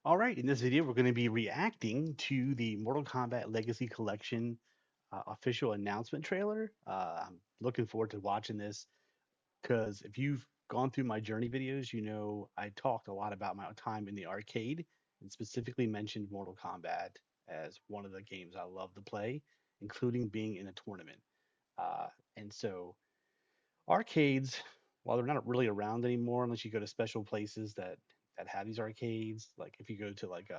All right, in this video, we're going to be reacting to the Mortal Kombat Legacy Collection official announcement trailer. I'm looking forward to watching this because if you've gone through my journey videos, you know I talked a lot about my time in the arcade and specifically mentioned Mortal Kombat as one of the games I love to play, including being in a tournament. Uh, and so arcades, while they're not really around anymore unless you go to special places that have these arcades, like if you go to like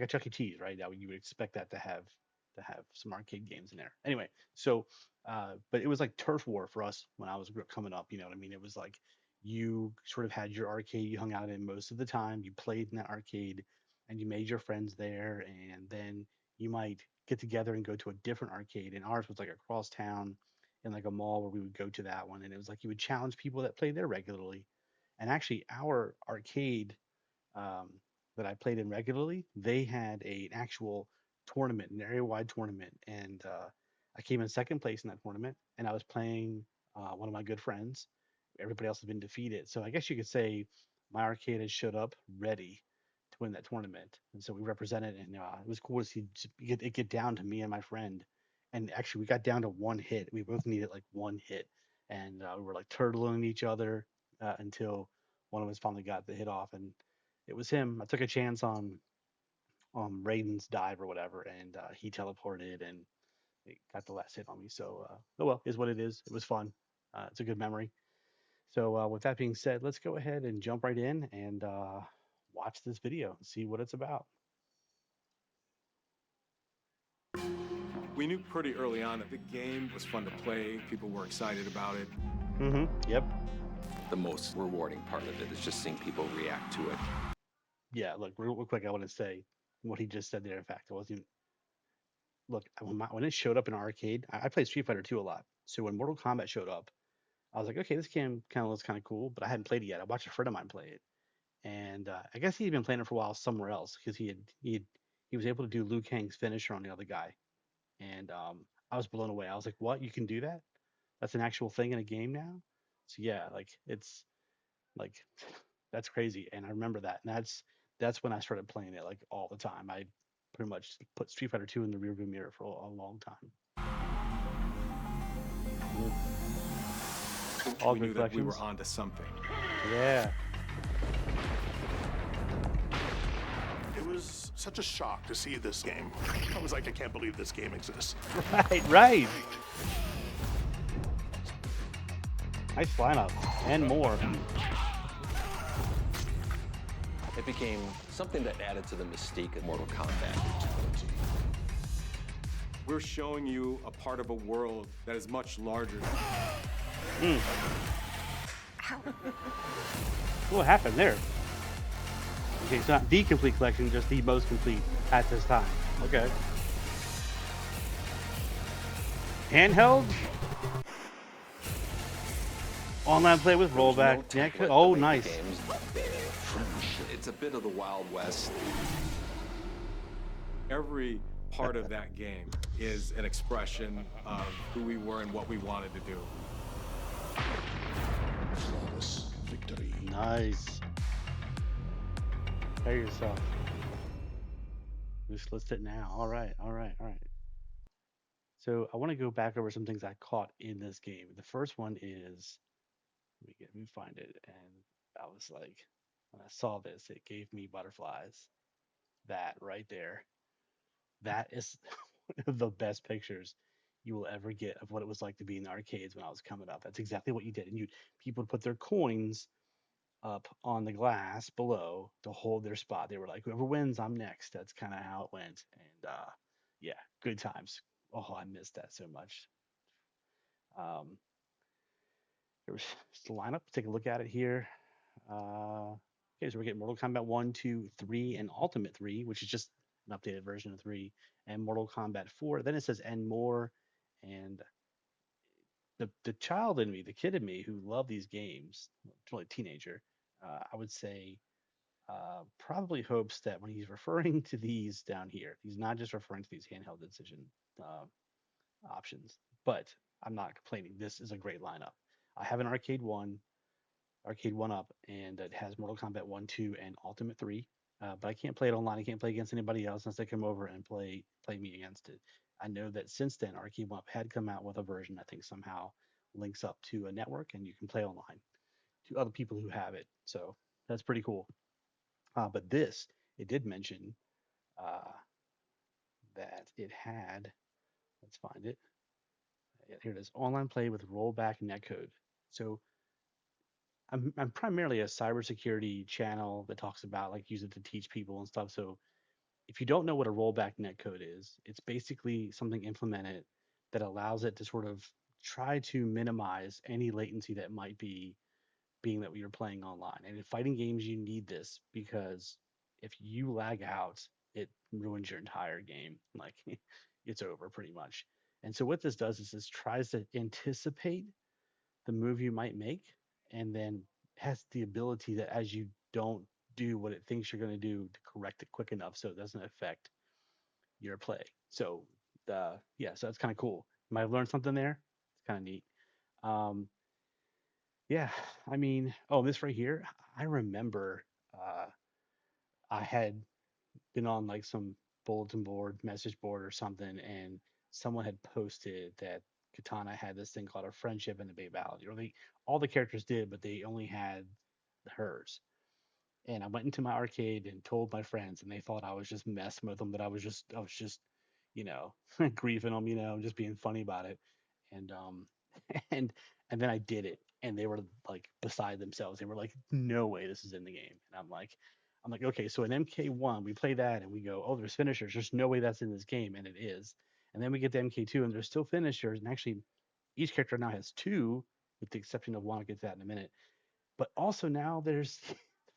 a Chuck E. Cheese, right? Now you would expect that to have some arcade games in there. Anyway, so but it was like turf war for us when I was coming up. You know what I mean? It was like you sort of had your arcade you hung out in most of the time. You played in that arcade, and you made your friends there, and then you might get together and go to a different arcade. And ours was like across town in like a mall where we would go to that one, and it was like you would challenge people that played there regularly. And actually, our arcade um, that I played in regularly, they had an actual tournament, an area-wide tournament, and I came in second place in that tournament, and I was playing one of my good friends. Everybody else had been defeated, so I guess you could say my arcade had showed up ready to win that tournament, and so we represented, and it was cool to see it get down to me and my friend, and actually we got down to one hit. We both needed like one hit, and we were like turtling each other until one of us finally got the hit off, and it was him. I took a chance on Raiden's dive or whatever, and he teleported and it got the last hit on me. So, oh well, is what it is. It was fun. It's a good memory. So, with that being said, let's go ahead and jump right in and watch this video and see what it's about. We knew pretty early on that the game was fun to play. People were excited about it. Yep. The most rewarding part of it is just seeing people react to it. Yeah. Look, real quick, I want to say what he just said there. In fact, I wasn't even. Look, when it showed up in arcade, I played Street Fighter 2 a lot. So when Mortal Kombat showed up, I was like, okay, this game kind of looks kind of cool, but I hadn't played it yet. I watched a friend of mine play it, and I guess he'd been playing it for a while somewhere else because he was able to do Liu Kang's finisher on the other guy, and I was blown away. I was like, "What? You can do that? That's an actual thing in a game now?" So yeah, like it's like that's crazy, and I remember that, and that's when I started playing it like all the time. I pretty much put Street Fighter 2 in the rearview mirror for a long time. Yep. All We good knew that we were collections. onto something. Yeah. It was such a shock to see this game. I was like, I can't believe this game exists. Right, right. Nice lineup and more. It became something that added to the mystique of Mortal Kombat. We're showing you a part of a world that is much larger. Mm. What happened there? Okay, it's not the complete collection, just the most complete at this time. Okay. Handheld? Online play with There was rollback. no Yeah, template to oh, make the nice. games. It's a bit of the Wild West. Every part of that game is an expression of who we were and what we wanted to do. Flawless victory. Nice. Prepare yourself. Just list it now. All right, all right, all right. So I want to go back over some things I caught in this game. The first one is let me find it, and I was like, when I saw this, it gave me butterflies. That right there. That is one of the best pictures you will ever get of what it was like to be in the arcades when I was coming up. That's exactly what you did. And you people would put their coins up on the glass below to hold their spot. They were like, whoever wins, I'm next. That's kind of how it went. And yeah, good times. Oh, I missed that so much. Um, there was just a lineup. Take a look at it here. Okay, so we're getting Mortal Kombat 1, 2, 3, and Ultimate 3, which is just an updated version of 3, and Mortal Kombat 4. Then it says and more. And the child in me, the kid in me who loved these games, it's really a teenager, I would say probably hopes that when he's referring to these down here, he's not just referring to these handheld decision uh, options. But I'm not complaining. This is a great lineup. I have an arcade one up, and it has Mortal Kombat 1, 2, and Ultimate 3. but I can't play it online. I can't play against anybody else unless they come over and play me against it. I know that since then, Arcade One had come out with a version I think somehow links up to a network and you can play online to other people who have it. So that's pretty cool. But this, it did mention uh, that it had, let's find it. Yeah, here it is, online play with rollback netcode. So I'm primarily a cybersecurity channel that talks about like use it to teach people and stuff. So if you don't know what a rollback netcode is, it's basically something implemented that allows it to sort of try to minimize any latency that might be being that you're playing online. And in fighting games, you need this because if you lag out, it ruins your entire game. Like it's over pretty much. And so what this does is this tries to anticipate the move you might make and then has the ability that as you don't do what it thinks you're going to do to correct it quick enough so it doesn't affect your play. So yeah, so that's kind of cool. Might have learned something there. It's kind of neat. Um, yeah, I mean, oh, this right here, I remember uh, I had been on like some bulletin board, message board or something, and someone had posted that Katana had this thing called a friendship in the Babality, or they all the characters did, but they only had hers. And I went into my arcade and told my friends, and they thought I was just messing with them, that I was just, you know, griefing them, just being funny about it. And and and then I did it, and they were like beside themselves. They were like, "No way, this is in the game." And I'm like, okay, so in MK1 we play that, and we go, "Oh, there's finishers. There's no way that's in this game," and it is. And then we get to MK2, and there's still finishers, and actually, each character now has two, with the exception of one. I'll get to that in a minute, but also now there's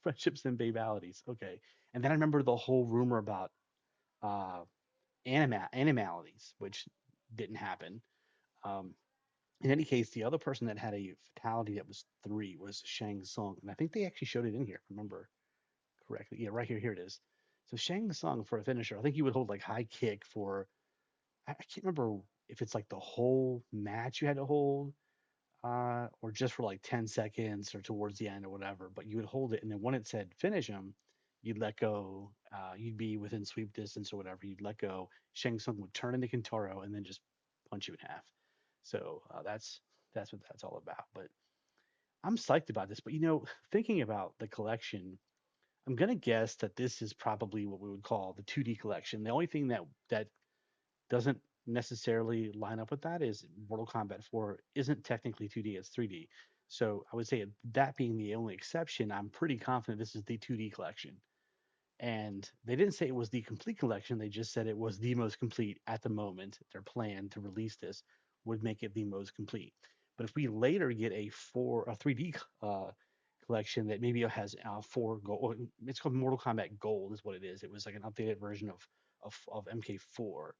friendships and babalities. Okay. And then I remember the whole rumor about uh animalities, which didn't happen. Um in any case, the other person that had a fatality that was three was Shang Tsung. And I think they actually showed it in here, if I remember correctly. Yeah, right here. Here it is. So Shang Tsung for a finisher, I think he would hold like high kick for I can't remember if it's like the whole match you had to hold or just for like 10 seconds or towards the end or whatever. But you would hold it, and then when it said finish him, you'd let go. You'd be within sweep distance or whatever. You'd let go. Shang Tsung would turn into Kintaro and then just punch you in half. So that's what that's all about. But I'm psyched about this. But thinking about the collection, I'm gonna guess that this is probably what we would call the 2D collection. The only thing that doesn't necessarily line up with that is Mortal Kombat 4 isn't technically 2D, it's 3D. So I would say that being the only exception, I'm pretty confident this is the 2D collection. And they didn't say it was the complete collection, they just said it was the most complete at the moment. Their plan to release this would make it the most complete. But if we later get a 3D collection that maybe has four gold, it's called Mortal Kombat Gold, is what it is. It was like an updated version of MK4.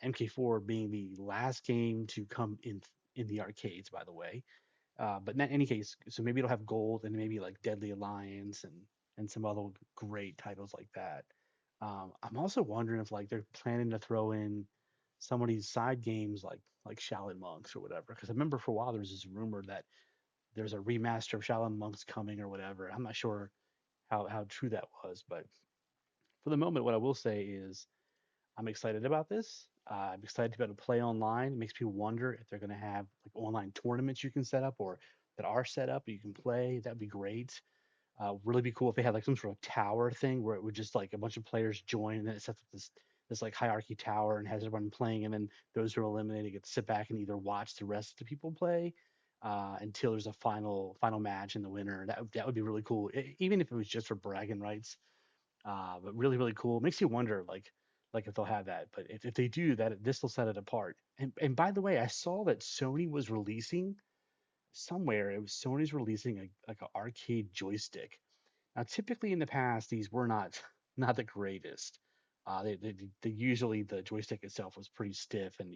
MK4 being the last game to come in the arcades, by the way. But in any case, so maybe it'll have gold and maybe like Deadly Alliance and some other great titles like that. I'm also wondering if like they're planning to throw in some of these side games like Shaolin Monks or whatever. Because I remember for a while there was this rumor that there's a remaster of Shaolin Monks coming or whatever. I'm not sure how true that was, but for the moment, what I will say is I'm excited about this. I'm excited to be able to play online. It makes people wonder if they're going to have like online tournaments you can set up or that are set up you can play. That'd be great. Really be cool if they had like some sort of tower thing where it would just like a bunch of players join and then it sets up this like hierarchy tower and has everyone playing, and then those who are eliminated get to sit back and either watch the rest of the people play until there's a final match and the winner. That would be really cool, even if it was just for bragging rights. But really, really cool. Makes you wonder, like if they'll have that. But if they do that, this will set it apart. And by the way, I saw that Sony was releasing somewhere. It was Sony's releasing like an arcade joystick. Now, typically in the past, these were not not the greatest. They usually the joystick itself was pretty stiff, and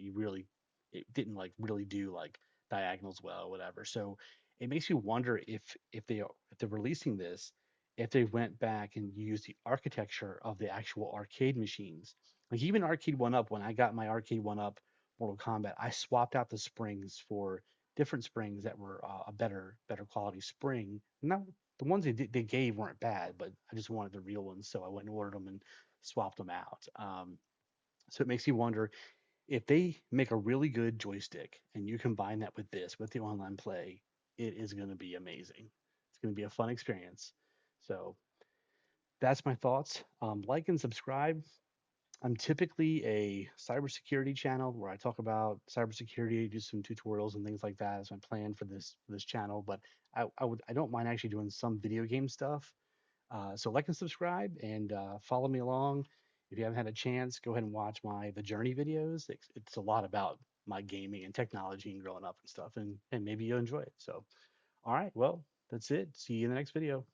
it didn't like really do like diagonals well or whatever. So it makes you wonder if they're releasing this, if they went back and used the architecture of the actual arcade machines. Like even Arcade One Up, when I got my Arcade One Up Mortal Kombat, I swapped out the springs for different springs that were a better quality spring. Not the ones they gave weren't bad, but I just wanted the real ones, so I went and ordered them and swapped them out. So it makes you wonder if they make a really good joystick and you combine that with this, with the online play, it is going to be amazing. It's going to be a fun experience. So that's my thoughts. Like and subscribe. I'm typically a cybersecurity channel where I talk about cybersecurity, do some tutorials and things like that. That's my plan for this channel. But I don't mind actually doing some video game stuff. So like and subscribe and follow me along. If you haven't had a chance, go ahead and watch my The Journey videos. It's a lot about my gaming and technology and growing up and stuff, and maybe you'll enjoy it. So, all right, well, that's it. See you in the next video.